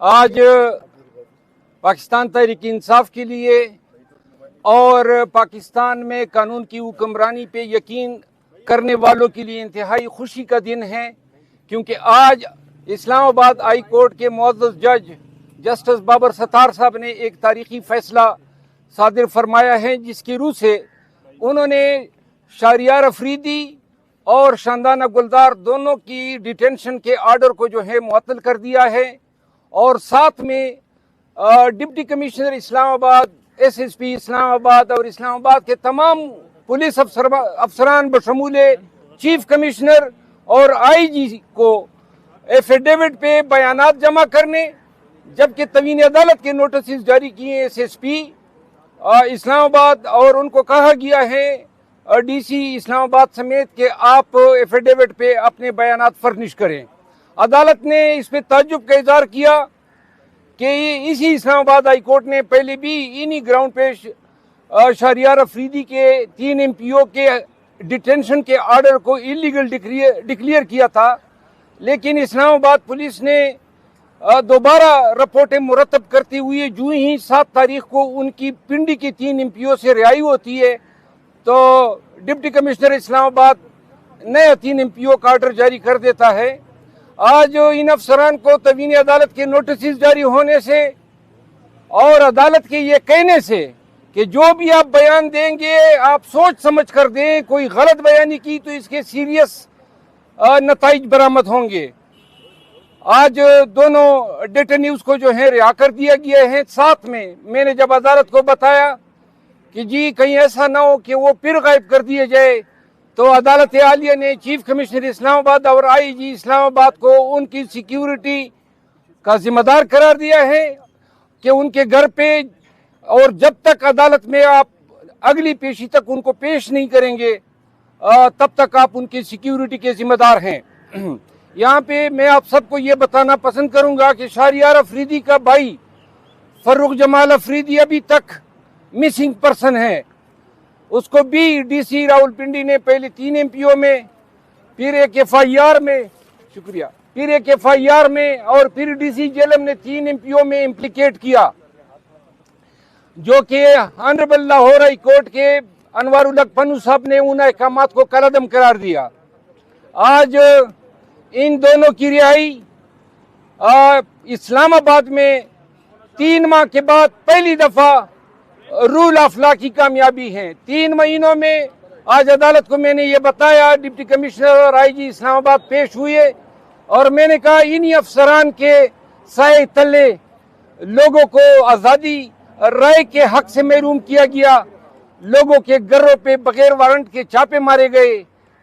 आज पाकिस्तान तहरीक इंसाफ के लिए और पाकिस्तान में कानून की हुक्मरानी पे यकीन करने वालों के लिए इंतहाई खुशी का दिन है, क्योंकि आज इस्लामाबाद हाई कोर्ट के मुअज़्ज़ज़ जज जस्टिस बाबर सत्तार साहब ने एक तारीखी फैसला सादिर फरमाया है, जिसकी रूह से उन्होंने शहरियार अफरीदी और शानदाना गुलजार दोनों की डिटेंशन के आर्डर को जो है मुअत्तल कर दिया है। और साथ में deputy commissioner Islamabad, SSP Islamabad और इस्लामाबाद के तमाम पुलिस अफसरान बशमूल चीफ कमिश्नर और आईजी को एफिडेविट पे बयानात जमा करने, जबकि तवीन अदालत के नोटिस जारी किए एसएसपी इस्लामाबाद और उनको कहा गया है डीसी इस्लामाबाद समेत कि आप एफिडेविट पे अपने बयानात फर्निश करें। अदालत ने इस पे ताज्जुब का इज़हार किया कि इसी इस्लामाबाद हाई कोर्ट ने पहले भी इन्हीं ग्राउंड पे शहरियार अफरीदी के 3 एमपीओ के डिटेंशन के आर्डर को इलीगल डिक्लेयर किया था, लेकिन इस्लामाबाद पुलिस ने दोबारा रिपोर्टें मुरतब करते हुए जो ही 7 तारीख को उनकी पिंडी की 3 एमपीओ से रिहाई होती है तो डिप्टी कमिश्नर इस्लामाबाद नया 3 एमपीओ का आर्डर जारी कर देता है। आज इन अफसरान को तवीन अदालत के नोटिस जारी होने से और अदालत के ये कहने से कि जो भी आप बयान देंगे आप सोच समझ कर दें, कोई गलत बयानी की तो इसके सीरियस नताइज बरामद होंगे। आज दोनों डिटेन्यूज को जो है रिहा कर दिया गया है। साथ में मैंने जब अदालत को बताया कि जी कहीं ऐसा ना हो कि वो फिर गायब कर दिए जाए, तो अदालत आलिया ने चीफ कमिश्नर इस्लामाबाद और आईजी इस्लामाबाद को उनकी सिक्योरिटी का जिम्मेदार करार दिया है कि उनके घर पे और जब तक अदालत में आप अगली पेशी तक उनको पेश नहीं करेंगे तब तक आप उनकी सिक्योरिटी के जिम्मेदार हैं। यहाँ पे मैं आप सबको ये बताना पसंद करूंगा कि शहरियार अफरीदी का भाई फर्रुख जमाल अफरीदी अभी तक मिसिंग पर्सन है। उसको भी डीसी रावलपिंडी ने पहले 3 एमपीओ में, फिर एक एफआईआर में, फिर एक एफआईआर में और फिर डीसी जेलम ने 3 एमपीओ में इम्प्लीकेट किया, जो कि ऑनरेबल लाहौर हाई कोर्ट के अनवारुल हक पन्नू साहब ने उन अहकामात को कलअदम करार दिया। आज इन दोनों की रिहाई इस्लामाबाद में 3 माह के बाद पहली दफा रूल ऑफ लॉ की कामयाबी है। 3 महीनों में आज अदालत को मैंने ये बताया, डिप्टी कमिश्नर और आईजी इस्लामाबाद पेश हुए और मैंने कहा इन्हीं अफसरान के साए तले लोगों को आज़ादी राय के हक से महरूम किया गया, लोगों के घरों पे बगैर वारंट के छापे मारे गए,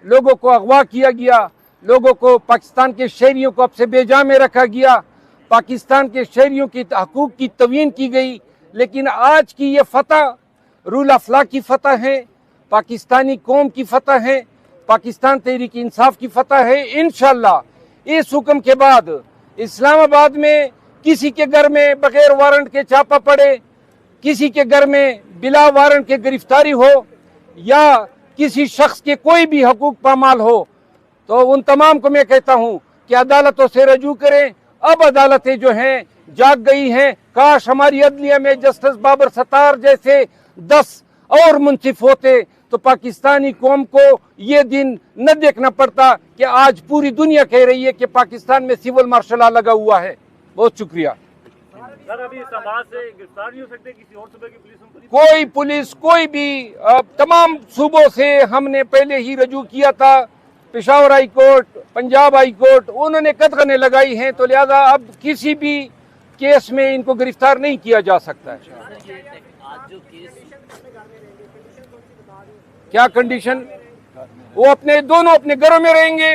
लोगों को अगवा किया गया, लोगों को पाकिस्तान के शहरियों को अब से बेजा में रखा गया, पाकिस्तान के शहरियों की हकूक की तवीन की गई। लेकिन आज की ये फतह रूल ऑफ लॉ की फतह है, पाकिस्तानी कौम की फतह है, पाकिस्तान तहरीक इंसाफ की फतह है। इंशाअल्लाह इस हुक्म के बाद इस्लामाबाद में किसी के घर में बगैर वारंट के छापा पड़े, किसी के घर में बिला वारंट के गिरफ्तारी हो या किसी शख्स के कोई भी हकूक पामाल हो, तो उन तमाम को मैं कहता हूँ कि अदालतों से रजू करें। अब अदालतें जो हैं जाग गई हैं। काश हमारी अदलिया में जस्टिस बाबर सत्तार जैसे 10 और मुंसिफ होते तो पाकिस्तानी कौम को ये दिन न देखना पड़ता कि आज पूरी दुनिया कह रही है कि पाकिस्तान में सिविल मार्शल लॉ लगा हुआ है। बहुत शुक्रिया। सर, अभी समाज से गिरफ्तार नहीं हो सकते किसी और सूबे की पुलिस? कोई पुलिस कोई भी तमाम सूबों से हमने पहले ही रजू किया था, Peshawar high court, Punjab high court, उन्होंने कतगने लगाई हैं, तो लिहाजा अब किसी भी केस में इनको गिरफ्तार नहीं किया जा सकता है। क्या कंडीशन? वो दोनों अपने घरों में रहेंगे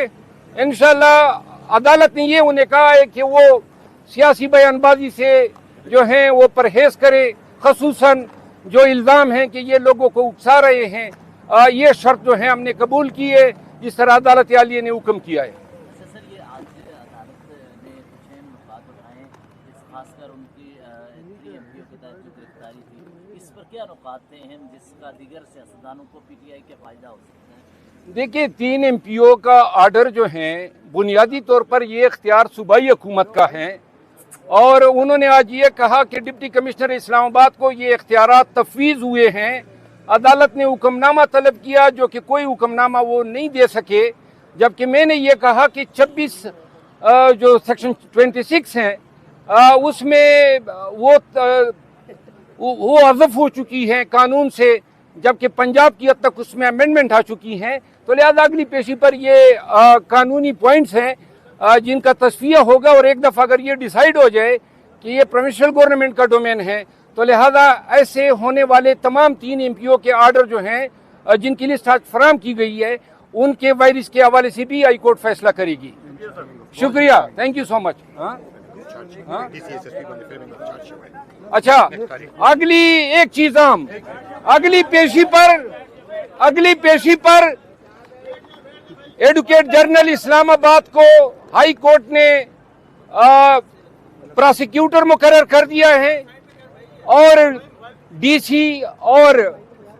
इंशाल्लाह। अदालत ने ये उन्हें कहा है कि वो सियासी बयानबाजी से जो है वो परहेज करे, खसूसन जो इल्ज़ाम है कि ये लोगों को उकसा रहे हैं, ये शर्त जो है हमने कबूल की है जिस तरह अदालत आलिया ने हुक्म किया है। सर, ये आज अदालत ने कुछ अहम नुकात उठाए, खासकर उनकी 3 एमपीओ के तहत जो गिरफ्तारी थी, इस पर क्या नुकात थे अहम जिसका दीगर सियासतदानों को पीटीआई के फायदा हो सकता है? देखिए, 3 एमपीओ का आर्डर जो है बुनियादी तौर पर ये इख्तियार सूबाई हुकूमत का है اور انہوں نے آج یہ کہا کہ ڈپٹی کمشنر اسلام آباد کو یہ اختیارات تفویض ہوئے ہیں. عدالت نے حکم نامہ طلب کیا جو کہ کوئی حکم نامہ وہ نہیں دے سکے، جبکہ میں نے یہ کہا کہ 26 جو سیکشن 26 ہیں اس میں وہ حذف ہو چکی ہیں قانون سے، جبکہ پنجاب کی حد تک اس میں امینڈمنٹ آ چکی ہیں. تو لہذا اگلی پیشی پر یہ قانونی پوائنٹس ہیں جن کا تصفیہ ہوگا، اور ایک دفعہ اگر یہ ڈیسائیڈ ہو جائے کہ یہ پروونشل گورنمنٹ کا ڈومین ہے تو لہذا ایسے ہونے والے تمام 3 ایم پی او کے آرڈر جو ہیں جن کی لسٹ آج فراہم کی گئی ہے ان کے وائرس کے حوالے سے بھی ہائی کورٹ فیصلہ کرے گی. شکریہ، تھینک یو سو مچ. اچھا، اگلی ایک چیز اگلی پیشی پر ایڈوکیٹ جرنل اسلام آباد کو ہائی کورٹ نے پراسیکیوٹر مقرر کر دیا ہے، اور ڈی سی اور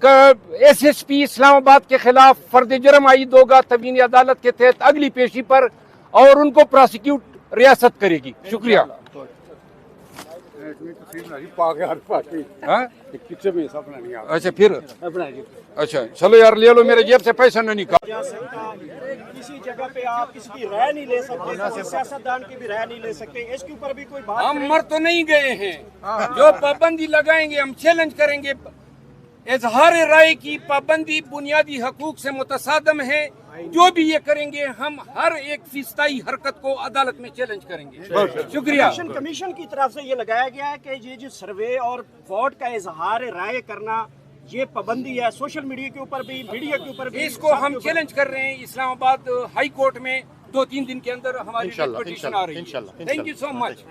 ایس ایس پی اسلام آباد کے خلاف فرد جرم عائد ہوگا تبیین عدالت کے تحت اگلی پیشی پر، اور ان کو پراسیکیوٹ ریاست کرے گی. شکریہ. اچھا پھر اچھا چلو یار لے لو، میرے جیب سے پیسہ نہ نکال. کسی جگہ پہ آپ کسی کی رائے نہیں لے سکتے، کسی سیاستدان کی بھی رائے نہیں لے سکتے، اس کے اوپر بھی کوئی بات ہم مر تو نہیں گئے ہیں. جو پابندی لگائیں گے ہم چیلنج کریں گے. اظہار رائے کی پابندی بنیادی حقوق سے متصادم ہے. جو بھی یہ کریں گے ہم ہر ایک فیصدی حرکت کو عدالت میں چیلنج کریں گے. شکریہ. کمیشن کی طرف سے یہ لگایا گیا ہے کہ یہ جو سروے اور ووٹ کا اظہار رائے کرنا یہ پابندی ہے سوشل میڈیا کے اوپر بھی، میڈیا کے اوپر بھی. اس کو ہم چیلنج کر رہے ہیں. اسلام آباد ہائی کورٹ میں 2-3 دن کے اندر ہماری پٹیشن آ رہی ہے. Thank you so much.